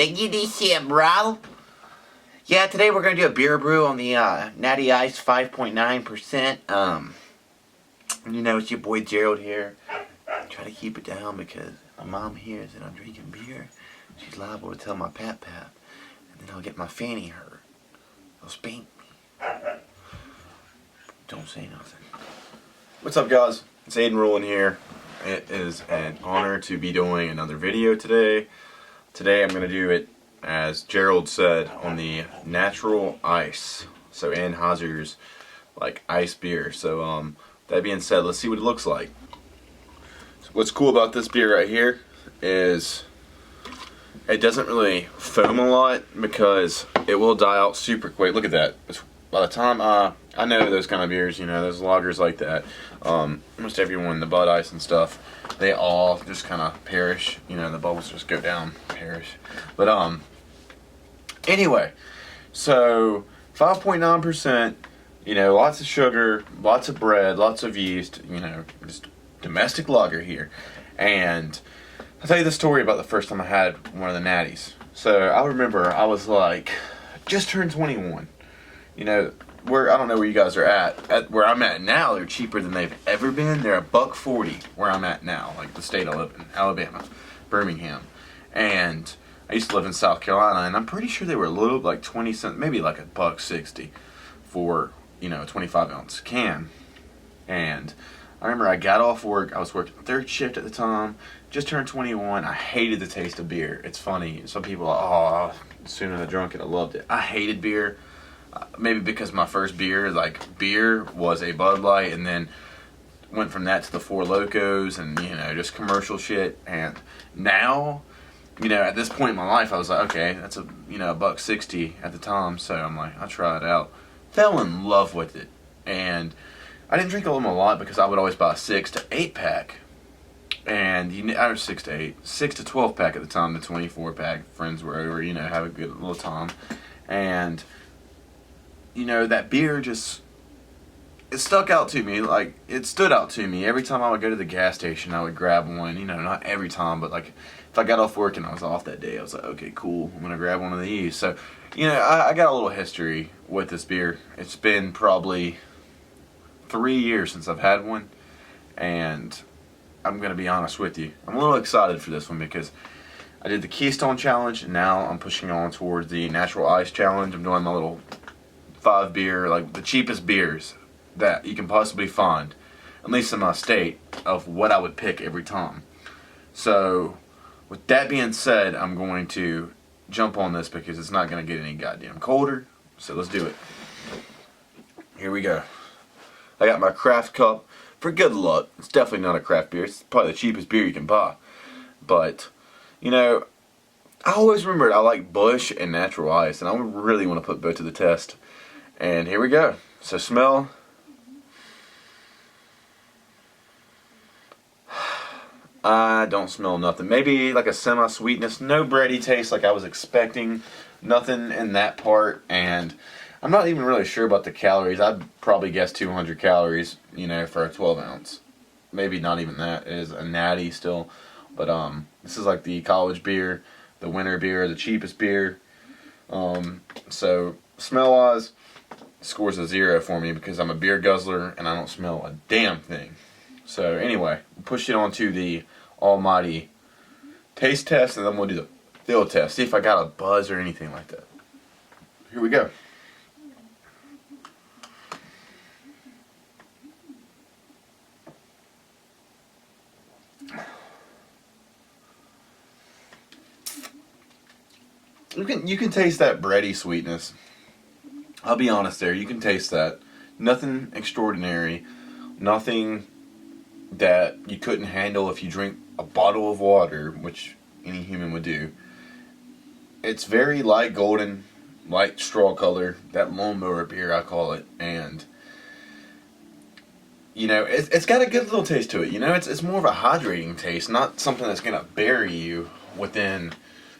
Let me this shit, bro. Yeah, today we're gonna do a beer brew on the Natty Ice 5.9%. You know, it's your boy Gerald here. Try to keep it down because my mom hears that I'm drinking beer. She's liable to tell my pap, and then I'll get my fanny hurt. They'll spank me. Don't say nothing. What's up, guys? It's Aiden Rowland here. It is an honor to be doing another video today. Today I'm going to do it, as Gerald said, on the Natural Ice. So Anheuser's like ice beer. So that being said, let's see what it looks like. So what's cool about this beer right here is it doesn't really foam a lot because it will die out super quick. Look at that. By the time I know those kind of beers, you know, those lagers like that, almost everyone, the Bud Ice and stuff, they all just kind of perish. You know, the bubbles just go down, perish. But anyway, so 5.9%. You know, lots of sugar, lots of bread, lots of yeast. You know, just domestic lager here. And I'll tell you the story about the first time I had one of the Natties. So I remember I was like, just turned 21. You know, I don't know where you guys are at. Where I'm at now, they're cheaper than they've ever been. They're $1.40 where I'm at now, like the state I live in, Alabama, Birmingham. And I used to live in South Carolina, and I'm pretty sure they were a little, like 20 cents, maybe like $1.60 for, you know, a 25-ounce can. And I remember I got off work. I was working third shift at the time. Just turned 21. I hated the taste of beer. It's funny. Some people are, as soon as I drank it, I loved it. I hated beer. Maybe because my first beer was a Bud Light, and then went from that to the Four Locos and, you know, just commercial shit. And now, you know, at this point in my life, I was like, okay, that's $1.60 at the time. So I'm like, I'll try it out. Fell in love with it. And I didn't drink them a lot because I would always buy a 6 to 8 pack. And I was 6 to 8, 6 to 12 pack at the time. The 24 pack, friends were over, you know, have a good little time. And you know, that beer just, it stuck out to me. Like, it stood out to me. Every time I would go to the gas station, I would grab one. You know, not every time, but like, if I got off work and I was off that day, I was like, okay, cool, I'm going to grab one of these. So, you know, I got a little history with this beer. It's been probably 3 years since I've had one. And I'm going to be honest with you, I'm a little excited for this one because I did the Keystone Challenge, and now I'm pushing on towards the Natural Ice Challenge. I'm doing my little 5 beer, like the cheapest beers that you can possibly find, at least in my state, of what I would pick every time. So with that being said, I'm going to jump on this because it's not going to get any goddamn colder. So let's do it. Here we go. I got my craft cup. For good luck, it's definitely not a craft beer. It's probably the cheapest beer you can buy. But, you know, I always remembered I like Busch and Natural Ice, and I really want to put both to the test. And here we go. So smell. I don't smell nothing. Maybe like a semi-sweetness. No bready taste like I was expecting. Nothing in that part. And I'm not even really sure about the calories. I'd probably guess 200 calories, you know, for a 12 ounce. Maybe not even that. It is a natty still. But this is like the college beer, the winter beer, the cheapest beer. So smell-wise, scores a 0 for me because I'm a beer guzzler and I don't smell a damn thing. So anyway, we'll push it on to the almighty taste test, and then we'll do the feel test. See if I got a buzz or anything like that. Here we go. You can taste that bready sweetness. I'll be honest there, you can taste that. Nothing extraordinary. Nothing that you couldn't handle if you drink a bottle of water, which any human would do. It's very light golden, light straw color. That lawnmower beer, I call it. And, you know, it's got a good little taste to it. You know, it's more of a hydrating taste, not something that's going to bury you within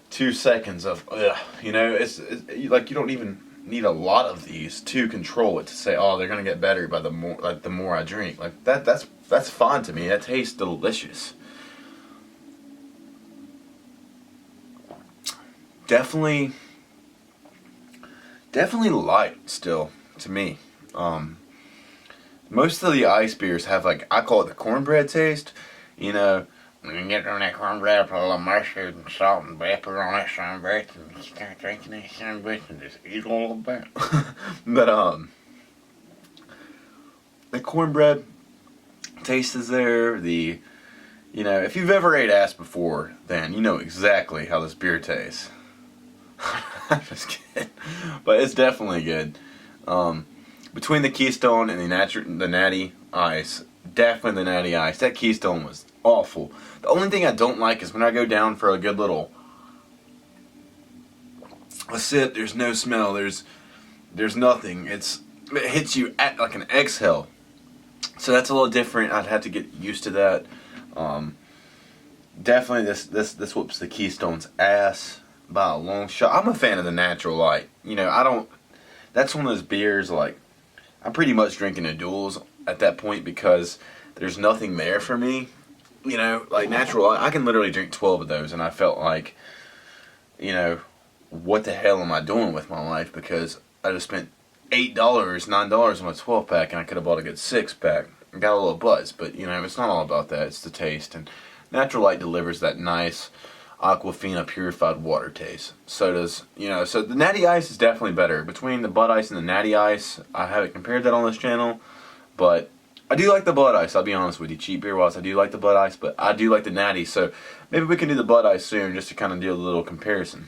2 seconds of, ugh. You know, it's like you don't even need a lot of these to control it, to say, oh, they're gonna get better by the more I drink. Like that's fine to me. That tastes delicious. definitely light still to me. Most of the ice beers have, like, I call it the cornbread taste. You know, when you get on that cornbread, put a little mustard and salt and pepper on that sunbread, and you start drinking that sunbread and just eat a little bit. But the cornbread taste is there. If you've ever ate ass before, then you know exactly how this beer tastes. I'm just kidding, but it's definitely good. Between the Keystone and the Natty Ice, definitely the Natty Ice. That Keystone was awful. The only thing I don't like is when I go down for a good little sip. There's no smell. There's nothing. It hits you at like an exhale. So that's a little different. I'd have to get used to that. Definitely this whoops the Keystone's ass by a long shot. I'm a fan of the Natural Light. That's one of those beers, like, I'm pretty much drinking a duels at that point because there's nothing there for me. Like Natural Light, I can literally drink 12 of those and I felt like, what the hell am I doing with my life? Because I just spent $8, $9 on a 12 pack and I could have bought a good 6 pack. Got a little buzz, but it's not all about that. It's the taste, and Natural Light delivers that nice Aquafina purified water taste. So does, so the Natty Ice is definitely better. Between the Bud Ice and the Natty Ice, I haven't compared that on this channel, but I do like the Bud Ice, I'll be honest with you. Cheap beer wise, I do like the Bud Ice, but I do like the Natty, so maybe we can do the Bud Ice soon just to kind of do a little comparison.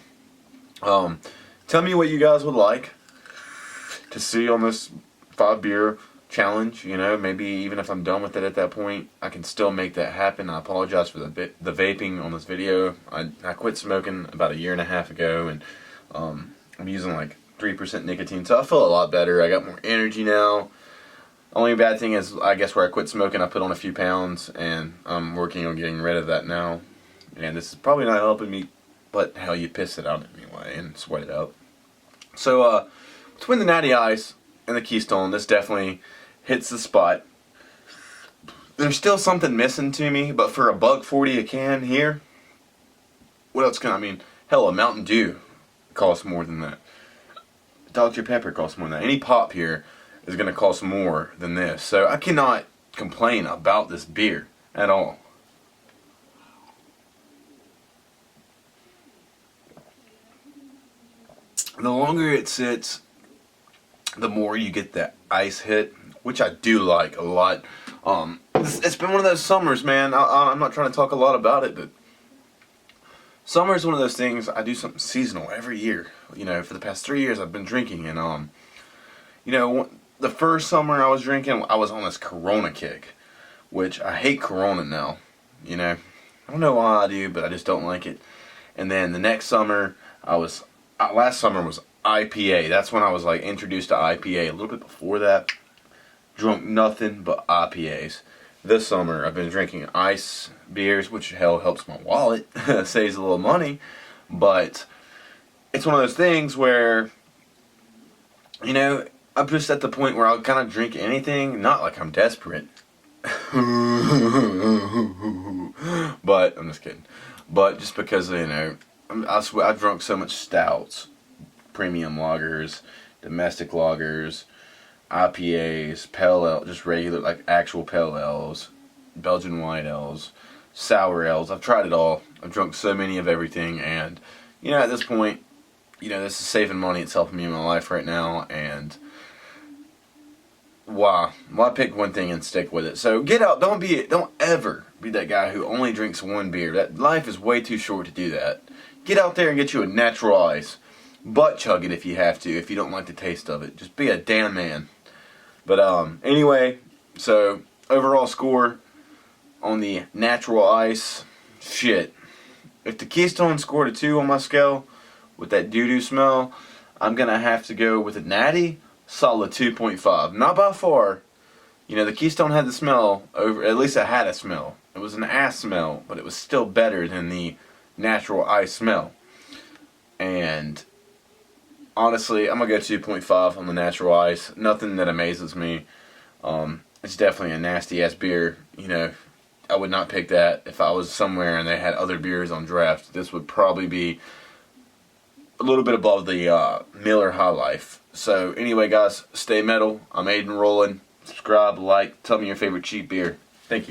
Tell me what you guys would like to see on this 5 beer challenge. Maybe even if I'm done with it at that point, I can still make that happen. I apologize for the vaping on this video. I quit smoking about a year and a half ago, and I'm using like 3% nicotine, so I feel a lot better. I got more energy now. Only bad thing is, I guess, where I quit smoking, I put on a few pounds, and I'm working on getting rid of that now. And this is probably not helping me, but hell, you piss it out anyway and sweat it out. So between the Natty Ice and the Keystone, this definitely hits the spot. There's still something missing to me, but for $1.40 a can here, what else hell, a Mountain Dew costs more than that. Dr. Pepper costs more than that. Any pop here is going to cost more than this. So I cannot complain about this beer at all. The longer it sits, the more you get that ice hit, which I do like a lot. It's been one of those summers, man. I'm not trying to talk a lot about it, but summer is one of those things. I do something seasonal every year. For the past 3 years I've been drinking, and the first summer I was drinking, I was on this Corona kick, which I hate Corona now. I don't know why I do, but I just don't like it. And then the next summer, last summer was IPA. That's when I was like introduced to IPA. A little bit before that, drunk nothing but IPAs. This summer I've been drinking ice beers, which hell helps my wallet, saves a little money, but it's one of those things where I'm just at the point where I'll kind of drink anything, not like I'm desperate. But I'm just kidding. But just because I've drunk so much stouts, premium lagers, domestic lagers, IPAs, pale ale, just regular, like actual pale ales, Belgian white ales, sour ales. I've tried it all. I've drunk so many of everything, and at this point, this is saving money. It's helping me in my life right now, and why pick one thing and stick with it? So get out. Don't ever be that guy who only drinks one beer. That life is way too short to do that. Get out there and get you a Natural Ice. Butt chug it if you have to, if you don't like the taste of it. Just be a damn man. But anyway, so overall score on the Natural Ice, shit. If the Keystone scored a 2 on my scale with that doo-doo smell, I'm going to have to go with a Natty, solid 2.5. Not by far. The Keystone had the smell, at least it had a smell. It was an ass smell, but it was still better than the Natural Ice smell. And honestly, I'm going to go 2.5 on the Natural Ice. Nothing that amazes me. It's definitely a nasty-ass beer. I would not pick that if I was somewhere and they had other beers on draft. This would probably be a little bit above the Miller High Life. So anyway, guys, stay metal. I'm Aiden Rowland. Subscribe, like, tell me your favorite cheap beer. Thank you.